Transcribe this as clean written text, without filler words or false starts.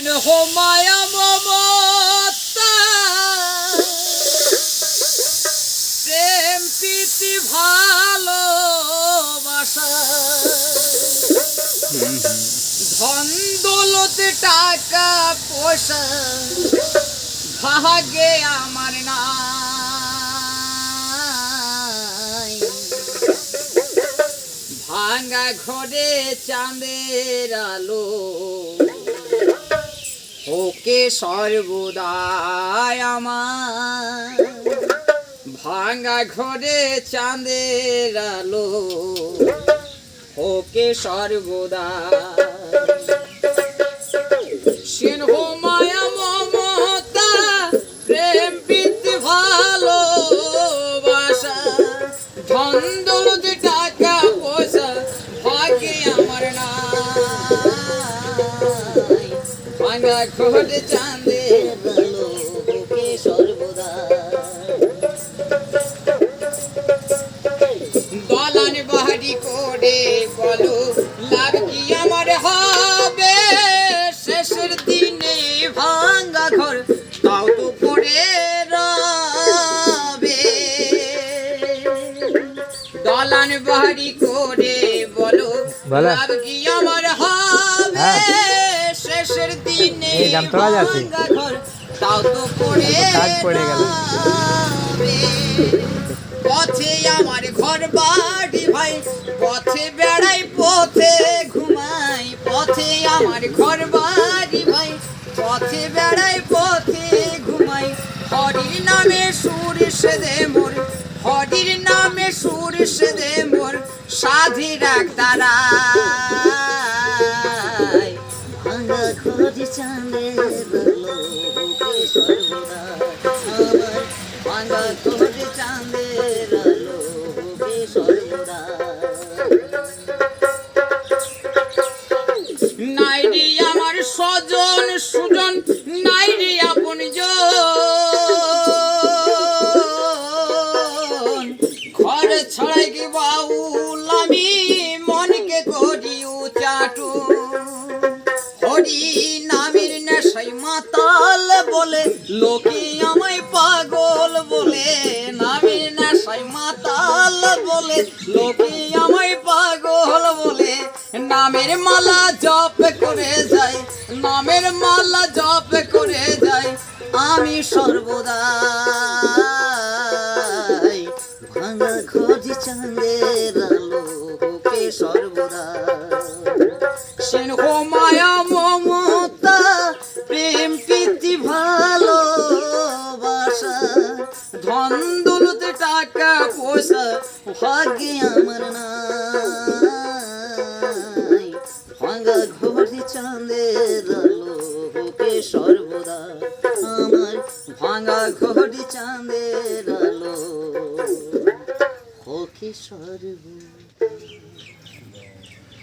স্নেহ মায়া মমতা প্রেম প্রীতি ভালোবাসা ধন দৌলত টাকা পয়সা ভাগে আমার নাই ভাঙা ঘরে চাঁদের আলো ওকে সর্বদাই আমার ভাঙা ঘরে চাঁদের আলো ওকে সর্বদা স্নেহ মায়া মমতা প্রেম প্রীতি ভালোবাসা ধন দৌলত টাকা পয়সা ভাগে আমার নাই ভাঙা ঘরে চাঁদের আলো ওকে সর্বদা দলান বাড়ি করে বলো লাভ কি আমার হবে শেষের দিনে ভাঙা ঘর তাও তো পড়ে রবে দলান বাড়ি করে বলো লাভ কি আমার হবে শেষের দিনে ভাঙা ঘর তাও তো পড়ে গেল পথে আমার ঘর বাড়ি ভাই পথে বেড়াই পথে ঘুমাই পথে আমার ঘর বাড়ি ভাই পথে বেড়াই পথে ঘুমাই হরির নামে সুর সেদে মোর হরির নামে সুর সেদে মোর সাধি রাখ দাঁড়াই ভাঙা ঘরে চাঁদের আলো ওকে সর্বদা আমার ভাঙা ঘরে চাঁদের আলো ওকে সর্বদা নাই রে আমার স্বজন সুজন নাই রে আপন ঘর ছড়াই কি বাউল আমি মনকে করি উচাটু হরি নামের নেশাই মাতাল বলে লোকে আমায় পাগল বলে নামের নেশাই মাতাল বলে লোকে আমায় পাগল বলে নামের মালা জপ করে যাই নামের মালা জপ করে যাই আমি সর্বদা ভাঙা ঘরে চাঁদের আলো ওকে সর্বদা স্নেহ মায়া মমতা প্রেম প্রীতি ভালোবাসা ধন দৌলত টাকা পয়সা ভাগ্যে আমার নাই ভাঙা ঘরে চাঁদের আলো ওকে সর্বদা আমার ভাঙা ঘরে চাঁদের আলো ওকে সর্বদা